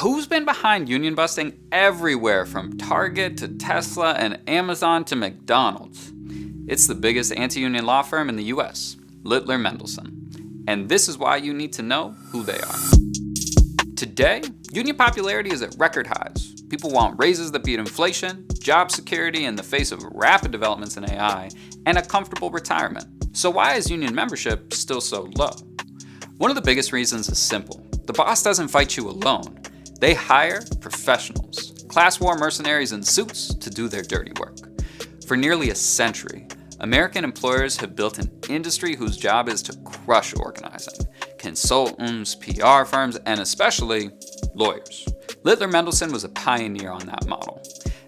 Who's been behind union busting everywhere from Target to Tesla and Amazon to McDonald's? It's the biggest anti-union law firm in the US, Littler Mendelson. And this is why you need to know who they are. Today, union popularity is at record highs. People want raises that beat inflation, job security in the face of rapid developments in AI, and a comfortable retirement. So why is union membership still so low? One of the biggest reasons is simple. The boss doesn't fight you alone. They hire professionals, class war mercenaries in suits to do their dirty work. For nearly a century, American employers have built an industry whose job is to crush organizing. Consultants, PR firms, and especially lawyers. Littler Mendelson was a pioneer on that model.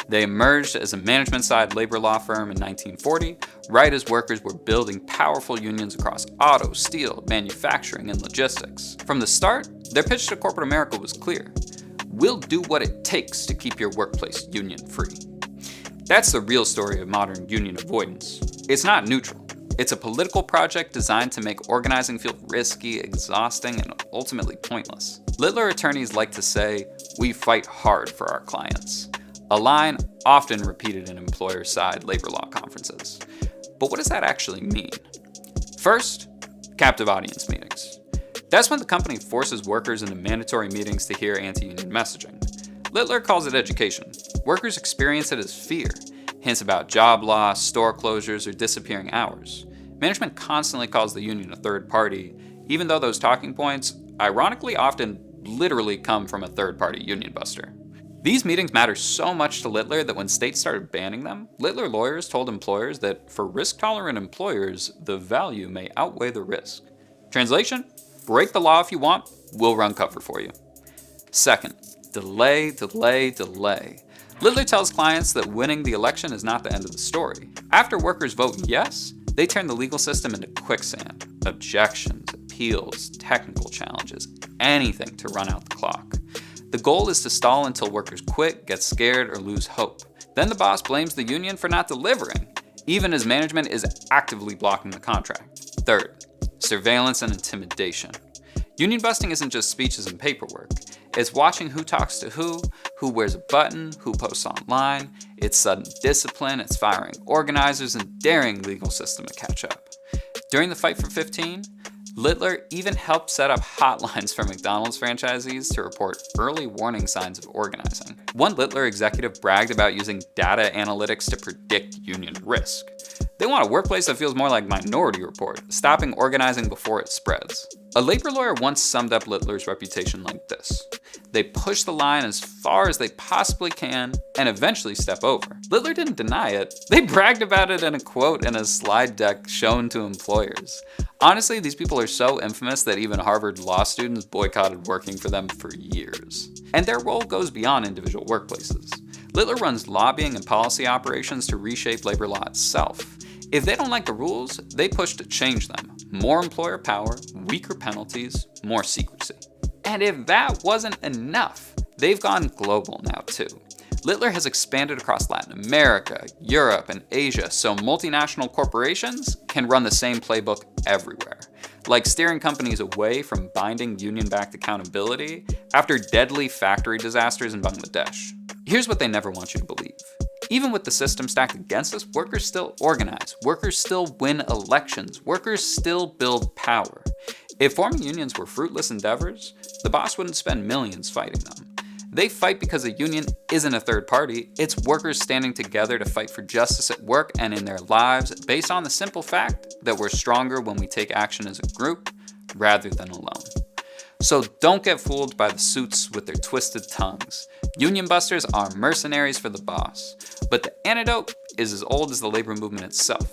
They emerged as a management-side labor law firm in 1940, right as workers were building powerful unions across auto, steel, manufacturing, and logistics. From the start, their pitch to corporate America was clear. We'll do what it takes to keep your workplace union-free. That's the real story of modern union avoidance. It's not neutral. It's a political project designed to make organizing feel risky, exhausting, and ultimately pointless. Littler attorneys like to say, "We fight hard for our clients," a line often repeated in employer-side labor law conferences. But what does that actually mean? First, captive audience meetings. That's when the company forces workers into mandatory meetings to hear anti-union messaging. Littler calls it education. Workers experience it as fear. Hints about job loss, store closures, or disappearing hours. Management constantly calls the union a third party, even though those talking points, ironically, often literally come from a third-party union buster. These meetings matter so much to Littler that when states started banning them, Littler lawyers told employers that for risk-tolerant employers, the value may outweigh the risk. Translation? Break the law if you want, we'll run cover for you. Second, delay, delay, delay. Littler tells clients that winning the election is not the end of the story. After workers vote yes, they turn the legal system into quicksand. Objections, appeals, technical challenges, anything to run out the clock. The goal is to stall until workers quit, get scared, or lose hope. Then the boss blames the union for not delivering, even as management is actively blocking the contract. Third, surveillance and intimidation. Union busting isn't just speeches and paperwork. It's watching who talks to who wears a button, who posts online. It's sudden discipline, it's firing organizers, and daring the legal system to catch up. During the Fight for 15, Littler even helped set up hotlines for McDonald's franchisees to report early warning signs of organizing. One Littler executive bragged about using data analytics to predict union risk. They want a workplace that feels more like Minority Report, stopping organizing before it spreads. A labor lawyer once summed up Littler's reputation like this: they push the line as far as they possibly can and eventually step over. Littler didn't deny it. They bragged about it in a quote in a slide deck shown to employers. Honestly, these people are so infamous that even Harvard law students boycotted working for them for years. And their role goes beyond individual workplaces. Littler runs lobbying and policy operations to reshape labor law itself. If they don't like the rules, they push to change them. More employer power, weaker penalties, more secrecy. And if that wasn't enough, they've gone global now too. Littler has expanded across Latin America, Europe, and Asia, so multinational corporations can run the same playbook everywhere. Like steering companies away from binding union-backed accountability after deadly factory disasters in Bangladesh. Here's what they never want you to believe. Even with the system stacked against us, workers still organize, workers still win elections, workers still build power. If forming unions were fruitless endeavors, the boss wouldn't spend millions fighting them. They fight because a union isn't a third party, it's workers standing together to fight for justice at work and in their lives, based on the simple fact that we're stronger when we take action as a group rather than alone. So don't get fooled by the suits with their twisted tongues. Union busters are mercenaries for the boss, but the antidote is as old as the labor movement itself.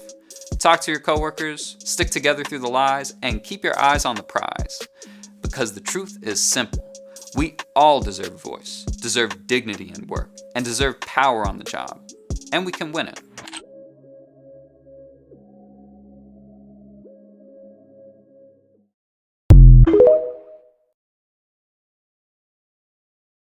Talk to your coworkers, stick together through the lies, and keep your eyes on the prize. Because the truth is simple. We all deserve a voice, deserve dignity in work, and deserve power on the job. And we can win it.